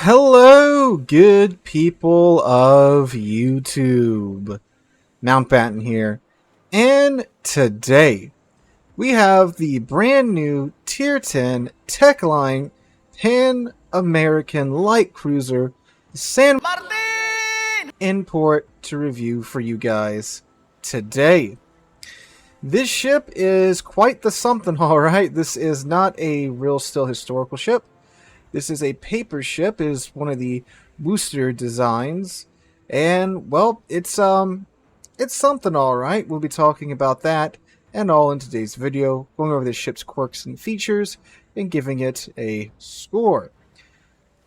Hello, good people of YouTube. Mountbatten here. And today, we have the brand new Tier 10 Techline Pan-American Light Cruiser San Martin import to review for you guys today. This ship is quite the something, alright. This is not a real still historical ship. This is a paper ship, is one of the booster designs, and well, it's something, all right. We'll be talking about that and all in today's video, going over the ship's quirks and features and giving it a score.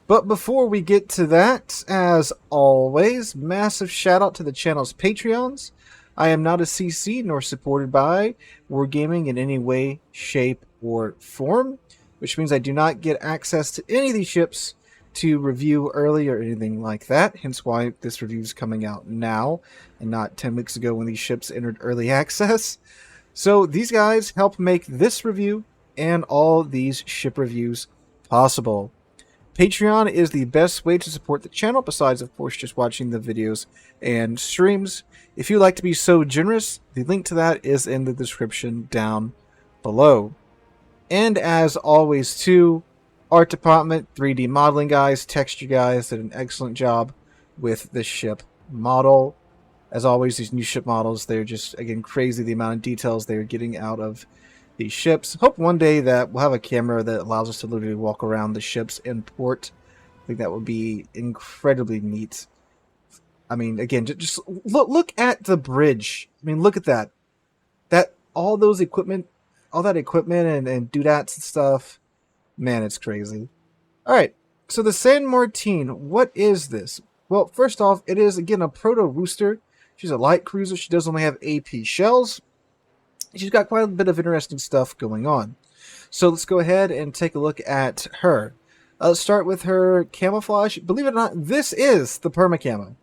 But before we get to that, as always, massive shout out to the channel's Patreons. I am not a CC nor supported by Wargaming in any way, shape, or form, which means I do not get access to any of these ships to review early or anything like that, hence why this review is coming out now and not 10 weeks ago when these ships entered early access. So these guys help make this review and all these ship reviews possible. Patreon is the best way to support the channel, besides of course just watching the videos and streams. If you'd like to be so generous, the link to that is in the description down below. And as always too, art department, 3D modeling guys, texture guys did an excellent job with the ship model. As always, these new ship models, they're just, again, crazy the amount of details they're getting out of these ships. Hope one day that we'll have a camera that allows us to literally walk around the ships in port. I think that would be incredibly neat. I mean, again, just look at the bridge. I mean, look at that. All that equipment and doodads and stuff. Man, it's crazy. Alright, so the San Martin, what is this? Well, first off, it is, again, a proto-rooster. She's a light cruiser. She does only have AP shells. She's got quite a bit of interesting stuff going on. So let's go ahead and take a look at her. Let's start with her camouflage. Believe it or not, this is the perma camo.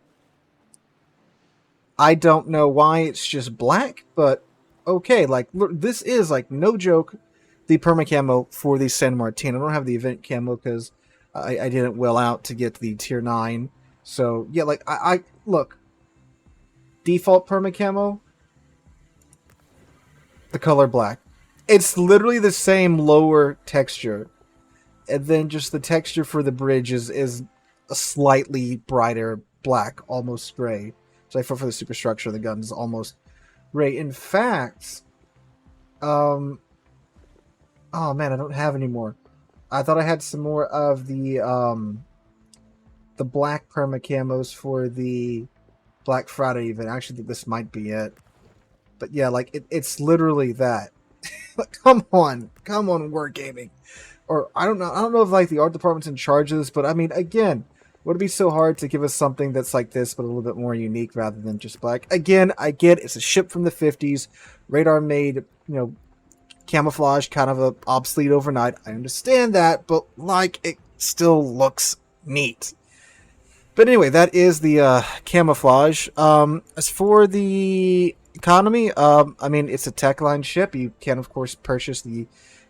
I don't know why it's just black, but okay, like, look, this is, like, no joke, the perma camo for the San Martin. I don't have the event camo because I didn't well out to get the tier 9. So yeah, like, I look, default perma camo, the color black. It's literally the same lower texture, and then just the texture for the bridge is a slightly brighter black, almost gray. So for the superstructure of the gun is almost gray. In fact, oh man, I don't have any more. I thought I had some more of the black perma camos for the Black Friday event. Actually, this might be it. But yeah, like it's literally that. Come on, Wargaming. Or I don't know if like the art department's in charge of this, but I mean, again, would it be so hard to give us something that's like this, but a little bit more unique rather than just black? Again, I get it's a ship from the 50s. Radar made, camouflage kind of obsolete overnight. I understand that, but like it still looks neat. But anyway, that is the camouflage. As for the economy, I mean, it's a Techline ship. You can, of course, purchase the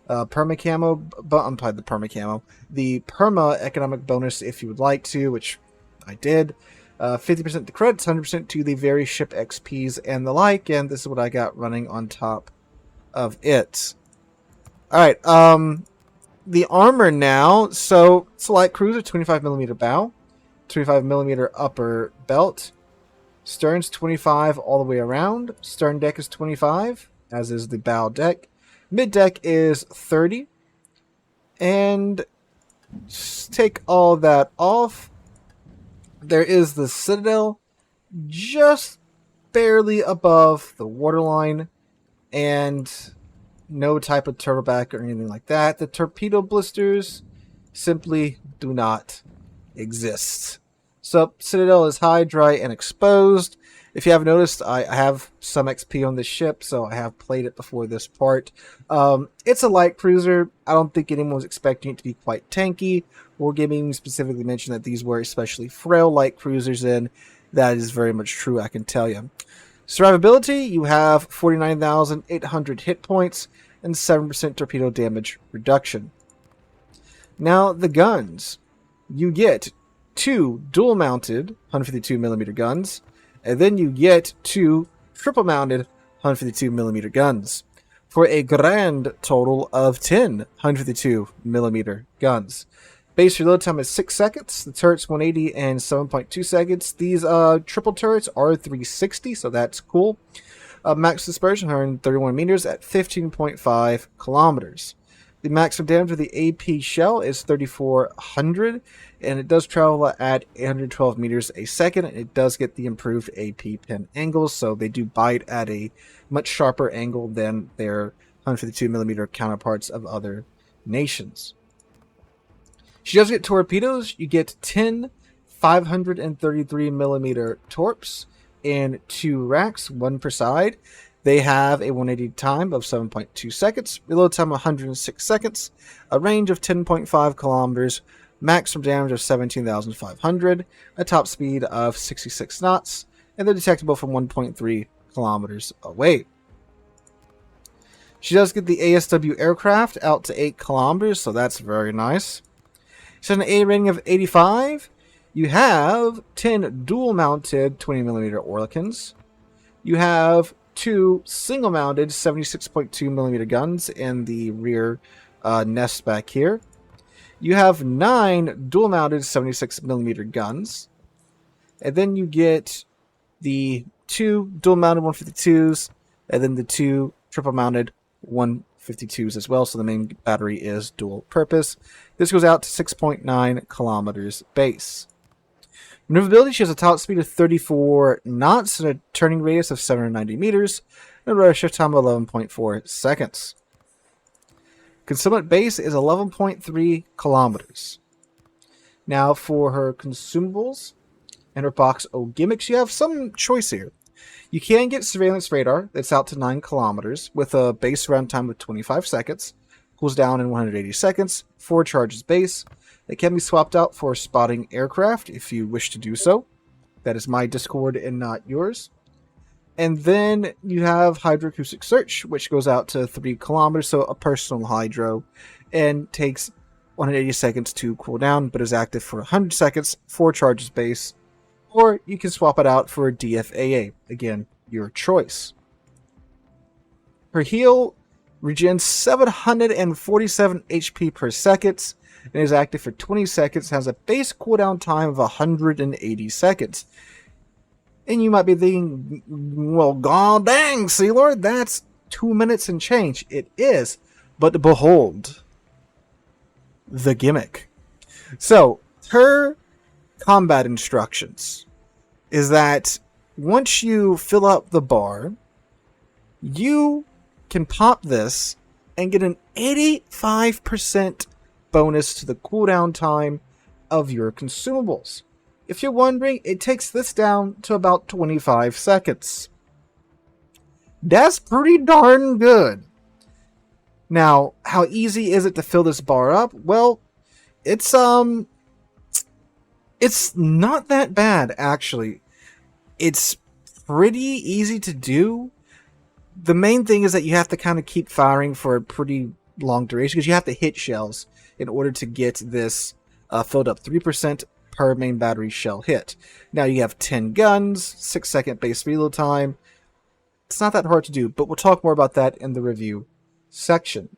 perma camo, but I'm probably the perma camo, the perma economic bonus if you would like to, which I did. 50% to credits, 100% to the various ship XPs and the like, and this is what I got running on top of it. Alright, the armor now, so it's a light cruiser, 25mm bow, 25mm upper belt, stern's 25 all the way around, stern deck is 25, as is the bow deck. Mid deck is 30, and just take all that off. There is the citadel just barely above the waterline, and no type of turtleback or anything like that. The torpedo blisters simply do not exist. So citadel is high, dry, and exposed. If you haven't noticed, I have some XP on this ship, so I have played it before this part. It's a light cruiser. I don't think anyone was expecting it to be quite tanky. Wargaming specifically mentioned that these were especially frail light cruisers, and that is very much true, I can tell you. Survivability, you have 49,800 hit points and 7% torpedo damage reduction. Now, the guns. you get 2 dual-mounted 152mm guns, and then you get 2 triple-mounted 152mm guns, for a grand total of 10 152mm guns. Base reload time is 6 seconds, the turret's 180 and 7.2 seconds. These triple turrets are 360, so that's cool. Max dispersion 131 meters at 15.5 kilometers. The maximum damage of the AP shell is 3,400, and it does travel at 812 meters a second, and it does get the improved AP pin angles, so they do bite at a much sharper angle than their 152mm counterparts of other nations. She does get torpedoes. You get 10 533mm torps in 2 racks, 1 per side. They have a 180 time of 7.2 seconds, reload time 106 seconds, a range of 10.5 kilometers, maximum damage of 17,500, a top speed of 66 knots, and they're detectable from 1.3 kilometers away. She does get the ASW aircraft out to 8 kilometers, so that's very nice. She's an A rating of 85. You have 10 dual-mounted 20mm Orlikins. You have 2 single-mounted 76.2mm guns in the rear nest back here. You have 9 dual-mounted 76mm guns. And then you get the 2 dual-mounted 152s, and then the 2 triple-mounted 152s as well, so the main battery is dual purpose. This goes out to 6.9 kilometers base. Maneuverability, she has a top speed of 34 knots and a turning radius of 790 meters, and a rudder shift time of 11.4 seconds. Concealment base is 11.3 kilometers. Now for her consumables and her box O gimmicks, you have some choice here. You can get surveillance radar that's out to 9 kilometers with a base runtime of 25 seconds, cools down in 180 seconds, 4 charges base. It can be swapped out for spotting aircraft if you wish to do so. That is my Discord and not yours. And then you have hydroacoustic search, which goes out to 3 kilometers, so a personal hydro, and takes 180 seconds to cool down, but is active for 100 seconds, 4 charges base. Or you can swap it out for DFAA. Again, your choice. Her heal regens 747 HP per second and is active for 20 seconds, has a base cooldown time of 180 seconds. And you might be thinking, well, god dang, Sealord, that's 2 minutes and change. It is, but behold, the gimmick. So, her combat instructions is that once you fill up the bar, you can pop this and get an 85% bonus to the cooldown time of your consumables. If you're wondering, it takes this down to about 25 seconds. That's pretty darn good. Now, how easy is it to fill this bar up? Well, it's not that bad, actually. It's pretty easy to do. The main thing is that you have to kind of keep firing for a pretty long duration, because you have to hit shells in order to get this filled up. 3% per main battery shell hit. Now you have 10 guns, 6-second base reload time. It's not that hard to do, but we'll talk more about that in the review section.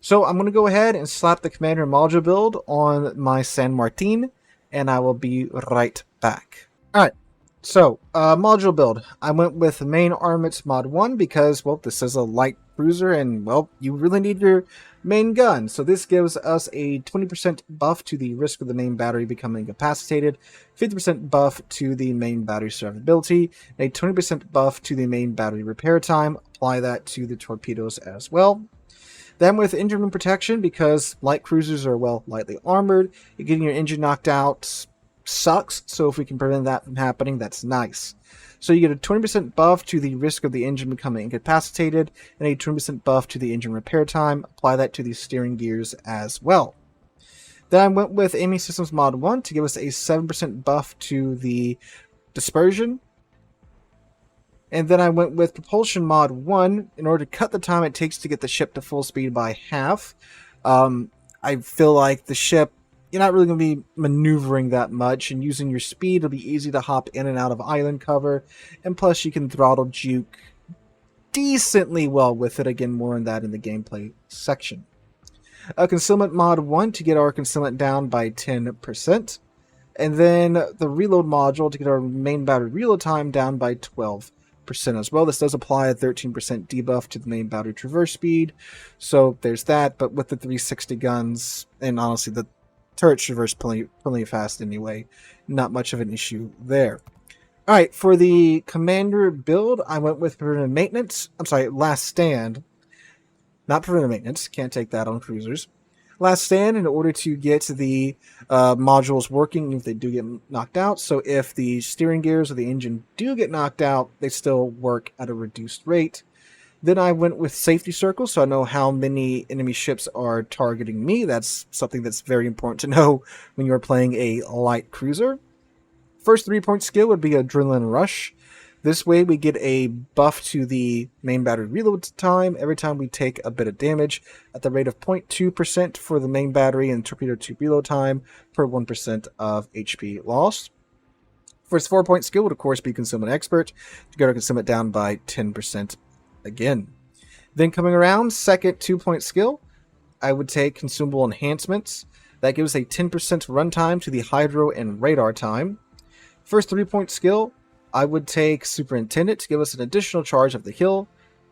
So I'm going to go ahead and slap the commander module build on my San Martin, and I will be right back. Alright, so module build. I went with main armaments mod 1 because, well, this is a light cruiser, and, well, you really need your main gun. So this gives us a 20% buff to the risk of the main battery becoming incapacitated, 50% buff to the main battery survivability, a 20% buff to the main battery repair time. Apply that to the torpedoes as well. Then with engine room protection, because light cruisers are, well, lightly armored, getting your engine knocked out sucks, so if we can prevent that from happening, that's nice. So you get a 20% buff to the risk of the engine becoming incapacitated, and a 20% buff to the engine repair time. Apply that to the steering gears as well. Then I went with aiming systems mod 1 to give us a 7% buff to the dispersion. And then I went with propulsion mod 1 in order to cut the time it takes to get the ship to full speed by half. I feel like the ship you're not really going to be maneuvering that much, and using your speed, it'll be easy to hop in and out of island cover, and plus you can throttle juke decently well with it. Again, more on that in the gameplay section. Concealment mod 1 to get our concealment down by 10%, and then the reload module to get our main battery reload time down by 12% as well. This does apply a 13% debuff to the main battery traverse speed, so there's that. But with the 360 guns, and honestly the turret traverse plenty fast anyway, not much of an issue there. Alright, for the commander build, I went with preventive maintenance. I'm sorry, last stand. Not preventive maintenance, can't take that on cruisers. Last stand in order to get the modules working if they do get knocked out. So if the steering gears or the engine do get knocked out, they still work at a reduced rate. Then I went with safety circles, so I know how many enemy ships are targeting me. That's something that's very important to know when you're playing a light cruiser. First 3-point skill would be Adrenaline Rush. This way we get a buff to the main battery reload time every time we take a bit of damage at the rate of 0.2% for the main battery and torpedo tube reload time per 1% of HP lost. First 4-point skill would of course be Consummate Expert to get our consummate down by 10% again. Then coming around, second 2-point skill, I would take Consumable Enhancements. That gives a 10% runtime to the Hydro and Radar time. First 3-point skill, I would take Superintendent to give us an additional charge of the Hill,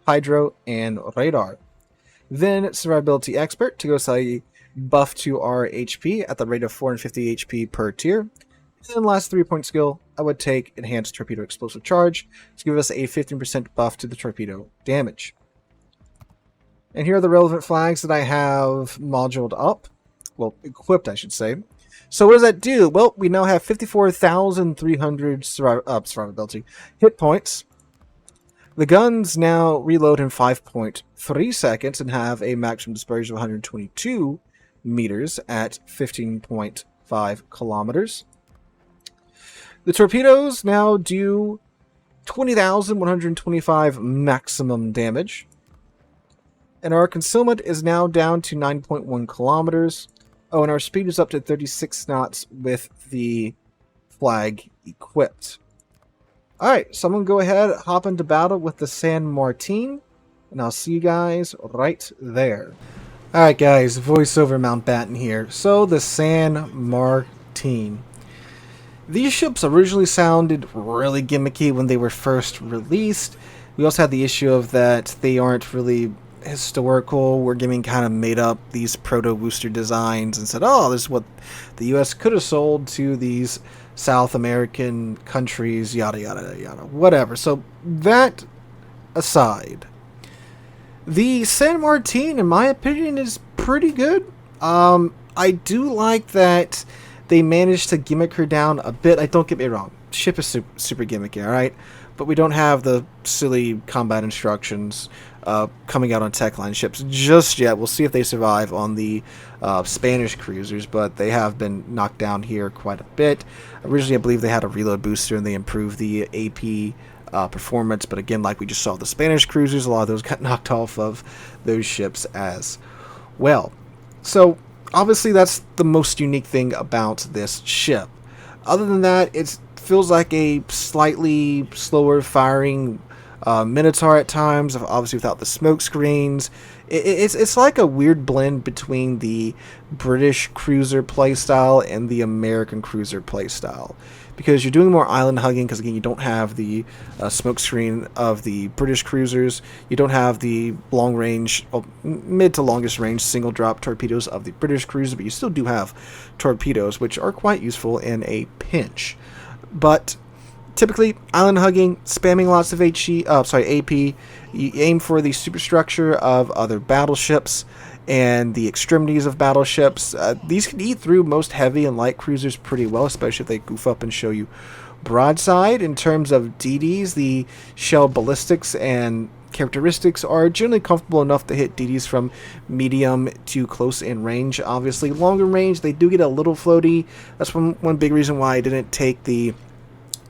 Hydro, and Radar. Then Survivability Expert to give us a buff to our HP at the rate of 450 HP per tier. And then last 3-point skill, I would take Enhanced Torpedo Explosive Charge to give us a 15% buff to the torpedo damage. And here are the relevant flags that I have moduled up. Well, equipped, I should say. So what does that do? Well, we now have 54,300 survivability hit points. The guns now reload in 5.3 seconds and have a maximum dispersion of 122 meters at 15.5 kilometers. The torpedoes now do 20,125 maximum damage. And our concealment is now down to 9.1 kilometers. Oh, and our speed is up to 36 knots with the flag equipped. Alright, so I'm going to go ahead, hop into battle with the San Martin, and I'll see you guys right there. Alright guys, voiceover Mountbatten here. So, the San Martin. These ships originally sounded really gimmicky when they were first released. We also had the issue of that they aren't really historical. We're getting kind of made up these proto-booster designs and said, oh, this is what the US could have sold to these South American countries, yada yada yada, whatever. So that aside, the San Martin, in my opinion, is pretty good. I do like that they managed to gimmick her down a bit. Don't get me wrong, ship is super gimmicky, alright? But we don't have the silly combat instructions coming out on Techline ships just yet. We'll see if they survive on the Spanish cruisers, but they have been knocked down here quite a bit. Originally, I believe they had a reload booster and they improved the AP performance, but again, like we just saw the Spanish cruisers, a lot of those got knocked off of those ships as well. So, obviously, that's the most unique thing about this ship. Other than that, it feels like a slightly slower firing Minotaur at times, obviously without the smoke screens. It's like a weird blend between the British cruiser playstyle and the American cruiser playstyle, because you're doing more island hugging, because again you don't have the smoke screen of the British cruisers, you don't have the long range, mid to longest range single drop torpedoes of the British cruiser, but you still do have torpedoes, which are quite useful in a pinch. But typically, island hugging, spamming lots of AP, you aim for the superstructure of other battleships and the extremities of battleships. These can eat through most heavy and light cruisers pretty well, especially if they goof up and show you broadside. In terms of DDs, the shell ballistics and characteristics are generally comfortable enough to hit DDs from medium to close in range. Obviously, longer range, they do get a little floaty. That's one big reason why I didn't take the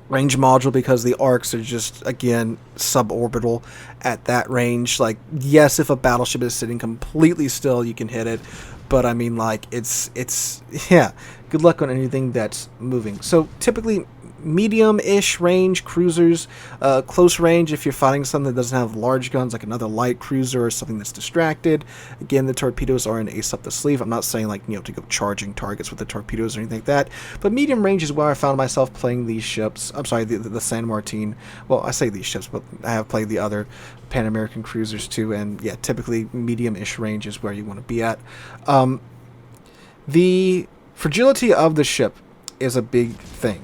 range module because the arcs are just, again, suborbital at that range. Like, yes, if a battleship is sitting completely still, you can hit it, but I mean, like, it's yeah, good luck on anything that's moving. So typically medium-ish range cruisers, close range if you're fighting something that doesn't have large guns, like another light cruiser or something that's distracted. Again, the torpedoes are an ace up the sleeve. I'm not saying, like, to go charging targets with the torpedoes or anything like that, but medium range is where I found myself playing these ships. I'm sorry, the San Martin. Well, I say these ships, but I have played the other Pan American cruisers too, and yeah, typically medium-ish range is where you want to be at. The fragility of the ship is a big thing.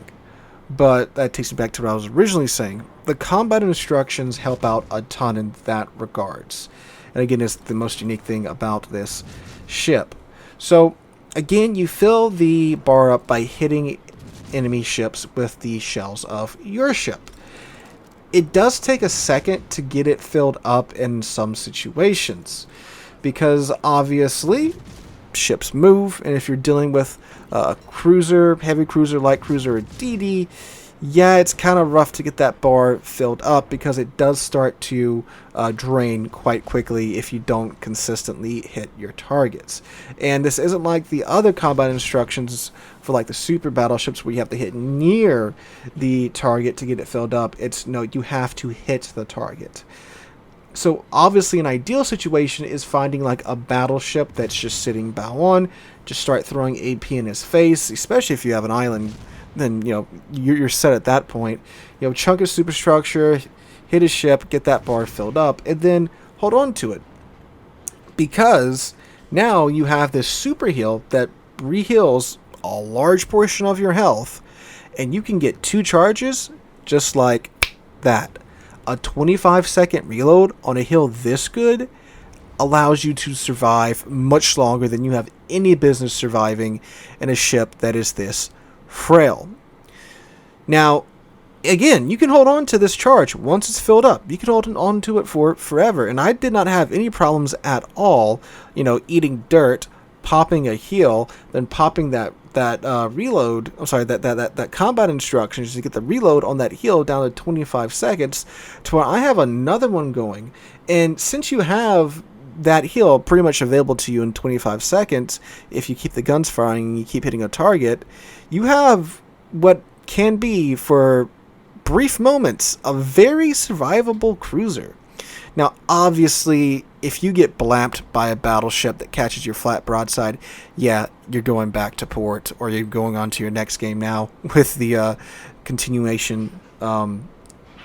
But that takes me back to what I was originally saying. The combat instructions help out a ton in that regards. And again, it's the most unique thing about this ship. So, again, you fill the bar up by hitting enemy ships with the shells of your ship. It does take a second to get it filled up in some situations, because obviously ships move, and if you're dealing with a cruiser, heavy cruiser, light cruiser, or DD, yeah, it's kind of rough to get that bar filled up because it does start to drain quite quickly if you don't consistently hit your targets. And this isn't like the other combat instructions for like the super battleships where you have to hit near the target to get it filled up. It's no, you have to hit the target. So obviously an ideal situation is finding like a battleship that's just sitting bow on, just start throwing AP in his face, especially if you have an island, then you're set at that point. Chunk his superstructure, hit his ship, get that bar filled up, and then hold on to it. Because now you have this super heal that re-heals a large portion of your health, and you can get 2 charges just like that. A 25-second reload on a hill this good allows you to survive much longer than you have any business surviving in a ship that is this frail. Now, again, you can hold on to this charge once it's filled up. You can hold on to it for forever, and I did not have any problems at all, eating dirt, popping a heal, then popping that reload. I'm sorry, that combat instructions to get the reload on that heal down to 25 seconds, to where I have another one going. And since you have that heal pretty much available to you in 25 seconds, if you keep the guns firing and you keep hitting a target, you have what can be, for brief moments, a very survivable cruiser. Now, obviously, if you get blamped by a battleship that catches your flat broadside, yeah, you're going back to port, or you're going on to your next game now with the continuation to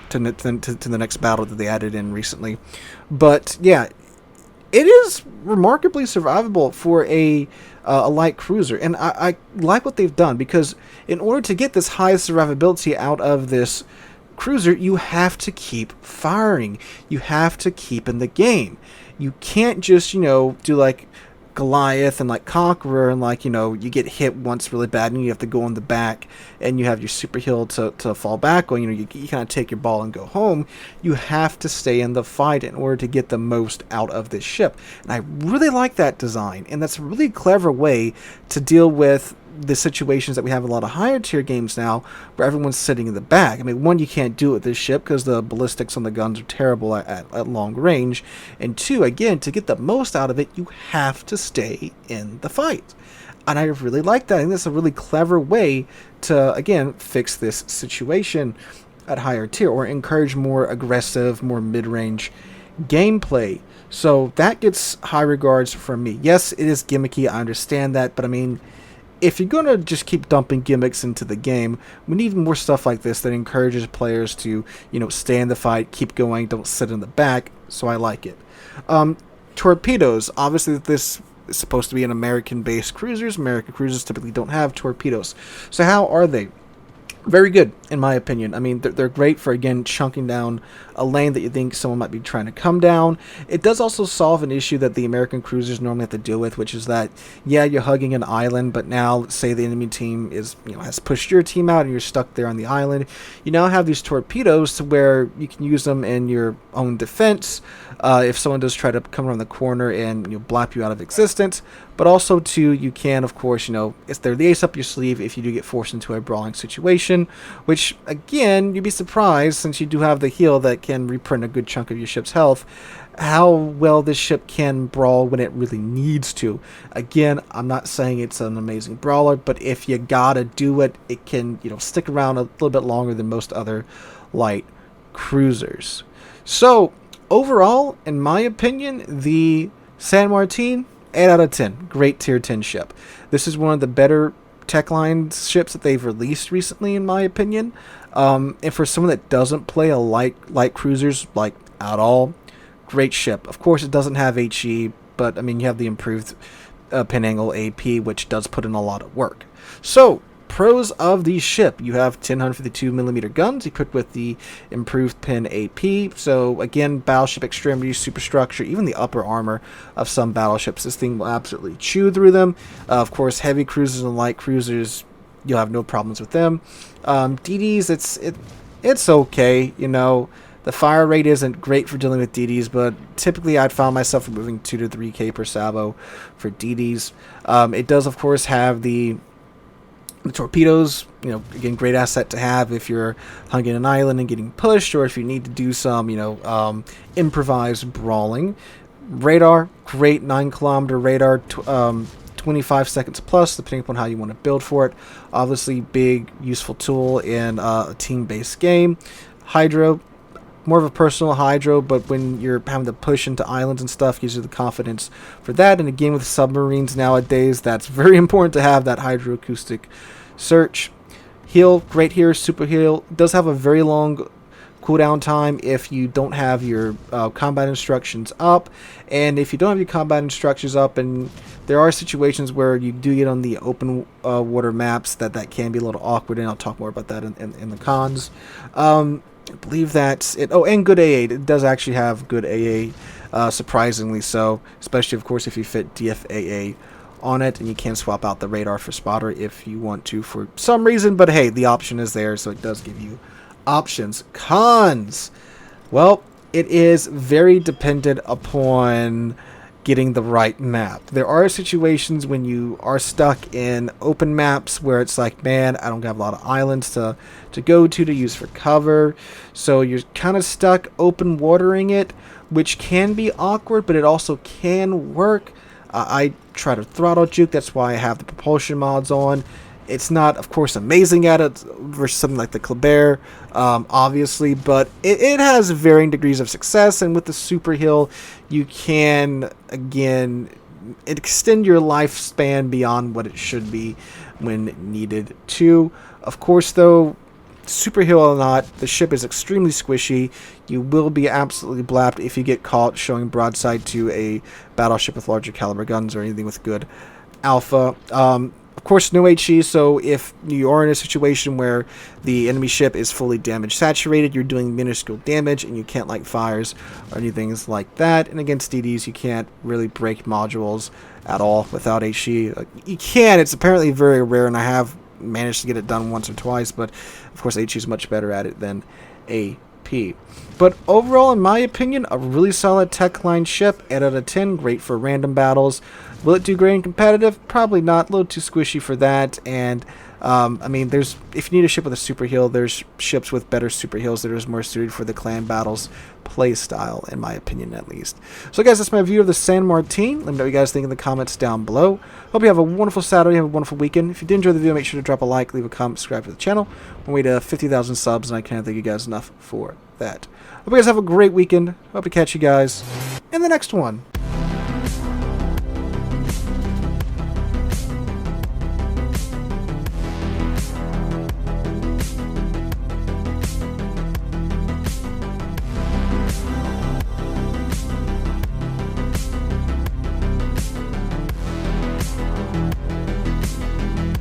the next battle that they added in recently. But, yeah, it is remarkably survivable for a light cruiser, and I like what they've done, because in order to get this high survivability out of this cruiser, you have to keep firing. You have to keep in the game. You can't just, do like Goliath and like Conqueror and like, you get hit once really bad and you have to go on the back and you have your super heal to fall back on. You kind of take your ball and go home. You have to stay in the fight in order to get the most out of this ship. And I really like that design. And that's a really clever way to deal with the situations that we have in a lot of higher tier games now, where everyone's sitting in the back. I mean, one, you can't do it with this ship because the ballistics on the guns are terrible at long range, and 2, again, to get the most out of it, you have to stay in the fight. And I really like that. I think that's a really clever way to, again, fix this situation at higher tier, or encourage more aggressive, more mid-range gameplay. So that gets high regards from me. Yes, it is gimmicky, I understand that, but I mean, if you're going to just keep dumping gimmicks into the game, we need more stuff like this that encourages players to, stay in the fight, keep going, don't sit in the back, so I like it. Torpedoes. Obviously, this is supposed to be an American-based cruisers. American cruisers typically don't have torpedoes. So how are they? Very good, in my opinion. I mean, they're great for, again, chunking down a lane that you think someone might be trying to come down. It does also solve an issue that the American cruisers normally have to deal with, which is that, yeah, you're hugging an island, but now, let's say the enemy team is, has pushed your team out and you're stuck there on the island. You now have these torpedoes to where you can use them in your own defense if someone does try to come around the corner and blap you out of existence. but also too, you can, of course, you know, it's there the ace up your sleeve if you do get forced into a brawling situation, which, again, you'd be surprised, since you do have the heal that can reprint a good chunk of your ship's health, how well this ship can brawl when it really needs to. Again, I'm not saying it's an amazing brawler, but if you gotta do it, it can, you know, stick around a little bit longer than most other light cruisers. So overall, in my opinion, the San Martin, 8 out of 10. Great tier 10 ship. This is one of the better Techline ships that they've released recently, in my opinion. And for someone that doesn't play a light cruisers like at all, great ship. Of course, it doesn't have HE, but I mean, you have the improved pin angle AP, which does put in a lot of work. So pros of the ship: you have 10 152mm guns equipped with the improved pin AP. So again, battleship extremity, superstructure, even the upper armor of some battleships, this thing will absolutely chew through them. Of course, heavy cruisers and light cruisers, you'll have no problems with them. DDs, it's okay, you know. The fire rate isn't great for dealing with DDs, but typically I'd found myself removing 2 to 3k per salvo for DDs. It does, of course, have the torpedoes, you know, again, great asset to have if you're hung in an island and getting pushed, or if you need to do some, you know, improvised brawling. Radar, great 9-kilometer radar, 25 seconds plus, depending upon how you want to build for it. Obviously, big, useful tool in a team-based game. Hydro, more of a personal hydro, but when you're having to push into islands and stuff, gives you the confidence for that. And again, with submarines nowadays, that's very important to have that hydroacoustic search. Heal, great here, super heal. Does have a very long cooldown time if you don't have your combat instructions up. And if you don't have your combat instructions up, and there are situations where you do get on the open water maps that can be a little awkward, and I'll talk more about that in the cons. I believe that's it. Oh, and good AA. It does actually have good AA, surprisingly so, especially, of course, if you fit DFAA on it, and you can swap out the radar for spotter if you want to for some reason, but hey, the option is there, so it does give you options. Cons. Well, it is very dependent upon getting the right map. There are situations when you are stuck in open maps where it's like, man, I don't have a lot of islands to go to use for cover, so you're kind of stuck open watering it, which can be awkward, but it also can work. I try to throttle juke, that's why I have the propulsion mods on. It's not, of course, amazing at it versus something like the Kleber, obviously, but it has varying degrees of success, and with the super heal, you can, again, extend your lifespan beyond what it should be when needed to. Of course, though, super heal or not, the ship is extremely squishy. You will be absolutely blapped if you get caught showing broadside to a battleship with larger caliber guns or anything with good alpha. Of course, no HE, so if you are in a situation where the enemy ship is fully damage saturated, you're doing minuscule damage and you can't light fires or anything like that. And against DDs, you can't really break modules at all without HE. You can, it's apparently very rare, and I have managed to get it done once or twice, but of course HE is much better at it than AP. But overall, in my opinion, a really solid Techline ship, 8 out of 10, great for random battles. Will it do great in competitive? Probably not, a little too squishy for that. And I mean, if you need a ship with a super heal, there's ships with better super heals that are more suited for the clan battles play style, in my opinion, at least. So guys, that's my view of the San Martin. Let me know what you guys think in the comments down below. Hope you have a wonderful Saturday, have a wonderful weekend. If you did enjoy the video, make sure to drop a like, leave a comment, subscribe to the channel. We're on way to 50,000 subs, and I can't thank you guys enough for that. Hope you guys have a great weekend. Hope to catch you guys in the next one.